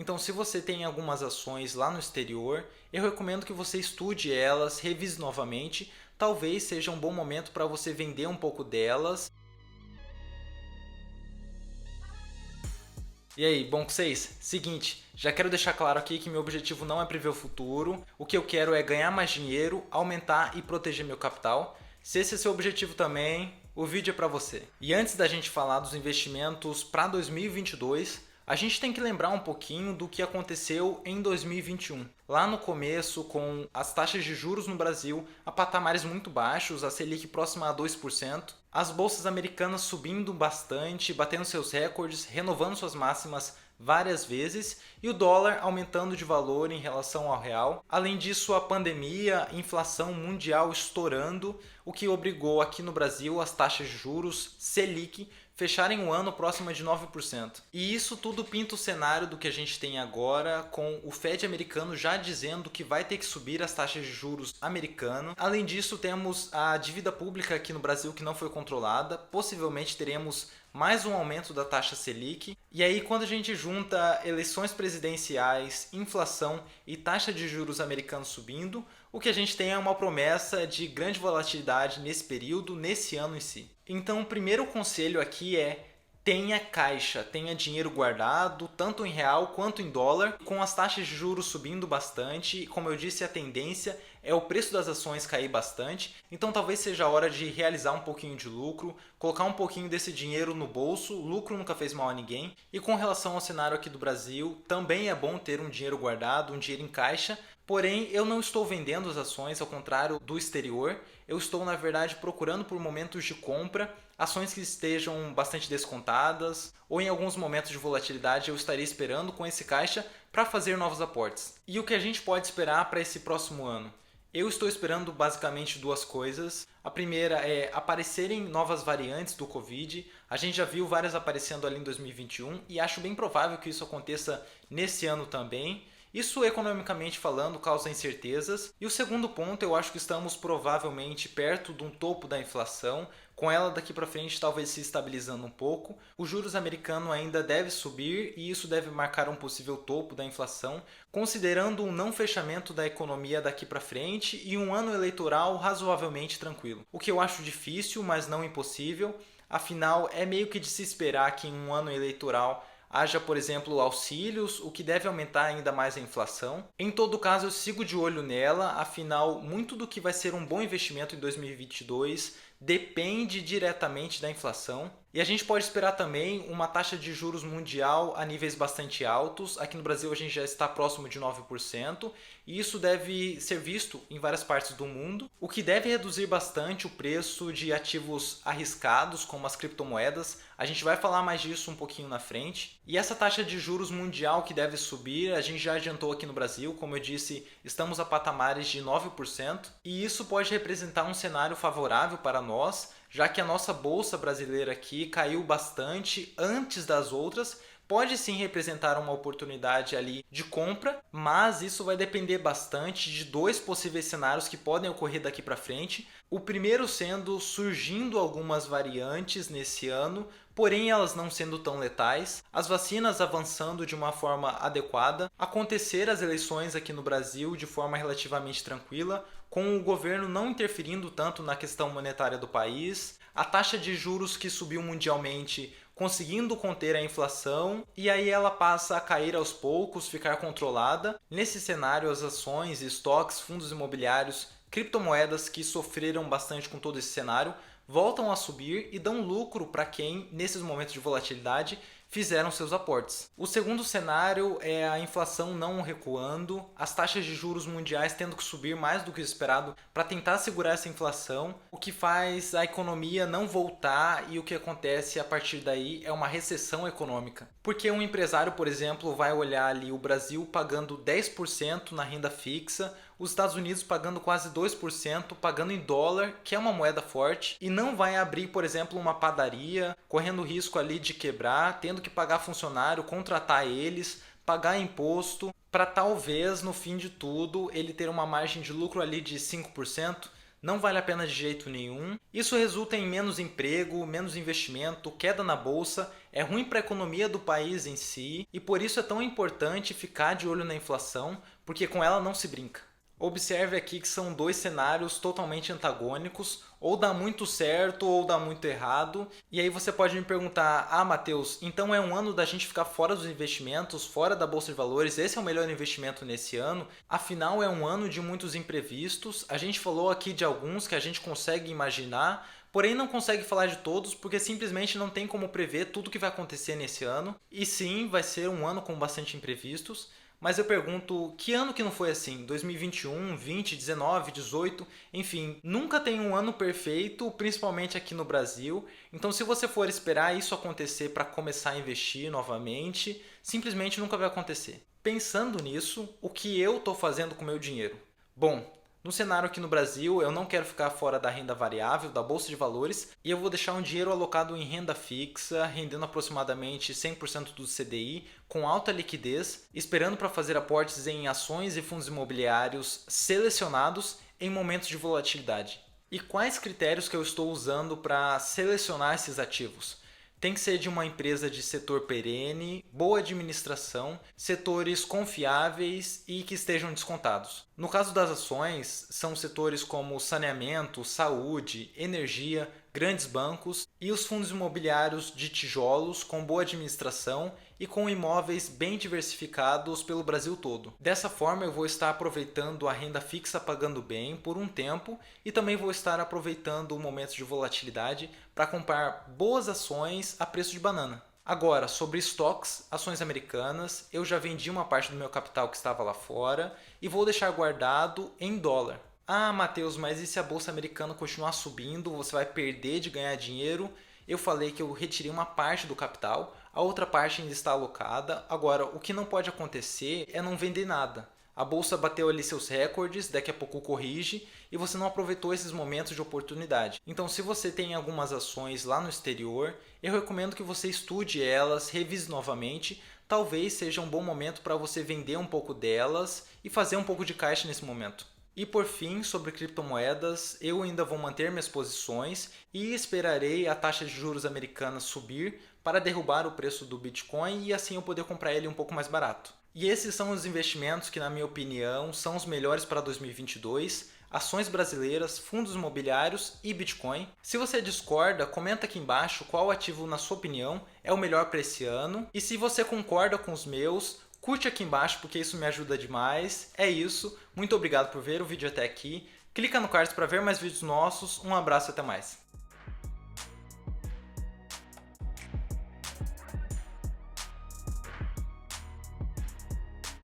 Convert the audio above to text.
Então, se você tem algumas ações lá no exterior, eu recomendo que você estude elas, revise novamente. Talvez seja um bom momento para você vender um pouco delas. E aí, bom com vocês? Seguinte, já quero deixar claro aqui que meu objetivo não é prever o futuro. O que eu quero é ganhar mais dinheiro, aumentar e proteger meu capital. Se esse é seu objetivo também, o vídeo é para você. E antes da gente falar dos investimentos para 2022, a gente tem que lembrar um pouquinho do que aconteceu em 2021. Lá no começo, com as taxas de juros no Brasil a patamares muito baixos, a Selic próxima a 2%, as bolsas americanas subindo bastante, batendo seus recordes, renovando suas máximas várias vezes e o dólar aumentando de valor em relação ao real. Além disso, a pandemia, inflação mundial estourando, o que obrigou aqui no Brasil as taxas de juros Selic fecharem o ano próximo de 9%. E isso tudo pinta o cenário do que a gente tem agora, com o Fed americano já dizendo que vai ter que subir as taxas de juros americano. Além disso, temos a dívida pública aqui no Brasil que não foi controlada. Possivelmente teremos mais um aumento da taxa Selic. E aí, quando a gente junta eleições presidenciais, inflação e taxa de juros americanos subindo, o que a gente tem é uma promessa de grande volatilidade nesse período, nesse ano em si. Então, o primeiro conselho aqui é: tenha caixa, tenha dinheiro guardado, tanto em real quanto em dólar. Com as taxas de juros subindo bastante, como eu disse, a tendência é o preço das ações cair bastante. Então talvez seja a hora de realizar um pouquinho de lucro, colocar um pouquinho desse dinheiro no bolso. Lucro nunca fez mal a ninguém. E com relação ao cenário aqui do Brasil, também é bom ter um dinheiro guardado, um dinheiro em caixa. Porém, eu não estou vendendo as ações, ao contrário do exterior. Eu estou, na verdade, procurando por momentos de compra, ações que estejam bastante descontadas, ou em alguns momentos de volatilidade eu estaria esperando com esse caixa para fazer novos aportes. E o que a gente pode esperar para esse próximo ano? Eu estou esperando basicamente duas coisas. A primeira é aparecerem novas variantes do Covid. A gente já viu várias aparecendo ali em 2021 e acho bem provável que isso aconteça nesse ano também. Isso, economicamente falando, causa incertezas. E o segundo ponto, eu acho que estamos provavelmente perto de um topo da inflação, com ela daqui para frente talvez se estabilizando um pouco. O juros americano ainda deve subir e isso deve marcar um possível topo da inflação, considerando um não fechamento da economia daqui para frente e um ano eleitoral razoavelmente tranquilo. O que eu acho difícil, mas não impossível. Afinal, é meio que de se esperar que em um ano eleitoral haja, por exemplo, auxílios, o que deve aumentar ainda mais a inflação. Em todo caso, eu sigo de olho nela, afinal, muito do que vai ser um bom investimento em 2022 depende diretamente da inflação. E a gente pode esperar também uma taxa de juros mundial a níveis bastante altos. Aqui no Brasil a gente já está próximo de 9%, e isso deve ser visto em várias partes do mundo, o que deve reduzir bastante o preço de ativos arriscados, como as criptomoedas. A gente vai falar mais disso um pouquinho na frente. E essa taxa de juros mundial que deve subir, a gente já adiantou aqui no Brasil, como eu disse, estamos a patamares de 9%, e isso pode representar um cenário favorável para nós, já que a nossa bolsa brasileira aqui caiu bastante antes das outras. Pode sim representar uma oportunidade ali de compra, mas isso vai depender bastante de dois possíveis cenários que podem ocorrer daqui para frente. O primeiro sendo surgindo algumas variantes nesse ano, porém elas não sendo tão letais, as vacinas avançando de uma forma adequada, acontecer as eleições aqui no Brasil de forma relativamente tranquila, com o governo não interferindo tanto na questão monetária do país, a taxa de juros que subiu mundialmente conseguindo conter a inflação, e aí ela passa a cair aos poucos, ficar controlada. Nesse cenário, as ações, estoques, fundos imobiliários, criptomoedas que sofreram bastante com todo esse cenário voltam a subir e dão lucro para quem, nesses momentos de volatilidade, fizeram seus aportes. O segundo cenário é a inflação não recuando, as taxas de juros mundiais tendo que subir mais do que o esperado para tentar segurar essa inflação, o que faz a economia não voltar, e o que acontece a partir daí é uma recessão econômica. Porque um empresário, por exemplo, vai olhar ali o Brasil pagando 10% na renda fixa, os Estados Unidos pagando quase 2%, pagando em dólar, que é uma moeda forte, e não vai abrir, por exemplo, uma padaria, correndo risco ali de quebrar, tendo que pagar funcionário, contratar eles, pagar imposto, para talvez, no fim de tudo, ele ter uma margem de lucro ali de 5%, não vale a pena de jeito nenhum. Isso resulta em menos emprego, menos investimento, queda na bolsa, é ruim para a economia do país em si e por isso é tão importante ficar de olho na inflação, porque com ela não se brinca. Observe aqui que são dois cenários totalmente antagônicos, ou dá muito certo ou dá muito errado. E aí você pode me perguntar: ah, Matheus, então é um ano da gente ficar fora dos investimentos, fora da bolsa de valores, esse é o melhor investimento nesse ano? Afinal, é um ano de muitos imprevistos. A gente falou aqui de alguns que a gente consegue imaginar, porém não consegue falar de todos porque simplesmente não tem como prever tudo o que vai acontecer nesse ano. E sim, vai ser um ano com bastante imprevistos. Mas eu pergunto, que ano que não foi assim? 2021, 20, 19, 18, enfim, nunca tem um ano perfeito, principalmente aqui no Brasil. Então, se você for esperar isso acontecer para começar a investir novamente, simplesmente nunca vai acontecer. Pensando nisso, o que eu estou fazendo com o meu dinheiro? Bom, no cenário aqui no Brasil, eu não quero ficar fora da renda variável, da bolsa de valores, e eu vou deixar um dinheiro alocado em renda fixa, rendendo aproximadamente 100% do CDI, com alta liquidez, esperando para fazer aportes em ações e fundos imobiliários selecionados em momentos de volatilidade. E quais critérios que eu estou usando para selecionar esses ativos? Tem que ser de uma empresa de setor perene, boa administração, setores confiáveis e que estejam descontados. No caso das ações, são setores como saneamento, saúde, energia, grandes bancos e os fundos imobiliários de tijolos com boa administração e com imóveis bem diversificados pelo Brasil todo. Dessa forma, eu vou estar aproveitando a renda fixa pagando bem por um tempo e também vou estar aproveitando momentos de volatilidade para comprar boas ações a preço de banana. Agora, sobre estoques, ações americanas, eu já vendi uma parte do meu capital que estava lá fora e vou deixar guardado em dólar. Ah, Matheus, mas e se a bolsa americana continuar subindo, você vai perder de ganhar dinheiro? Eu falei que eu retirei uma parte do capital, a outra parte ainda está alocada. Agora, o que não pode acontecer é não vender nada. A bolsa bateu ali seus recordes, daqui a pouco corrige e você não aproveitou esses momentos de oportunidade. Então, se você tem algumas ações lá no exterior, eu recomendo que você estude elas, revise novamente. Talvez seja um bom momento para você vender um pouco delas e fazer um pouco de caixa nesse momento. E por fim, sobre criptomoedas, eu ainda vou manter minhas posições e esperarei a taxa de juros americana subir para derrubar o preço do Bitcoin e assim eu poder comprar ele um pouco mais barato. E esses são os investimentos que, na minha opinião, são os melhores para 2022, ações brasileiras, fundos imobiliários e Bitcoin. Se você discorda, comenta aqui embaixo qual ativo, na sua opinião, é o melhor para esse ano. E se você concorda com os meus, curte aqui embaixo porque isso me ajuda demais. É isso, muito obrigado por ver o vídeo até aqui. Clica no card para ver mais vídeos nossos. Um abraço e até mais.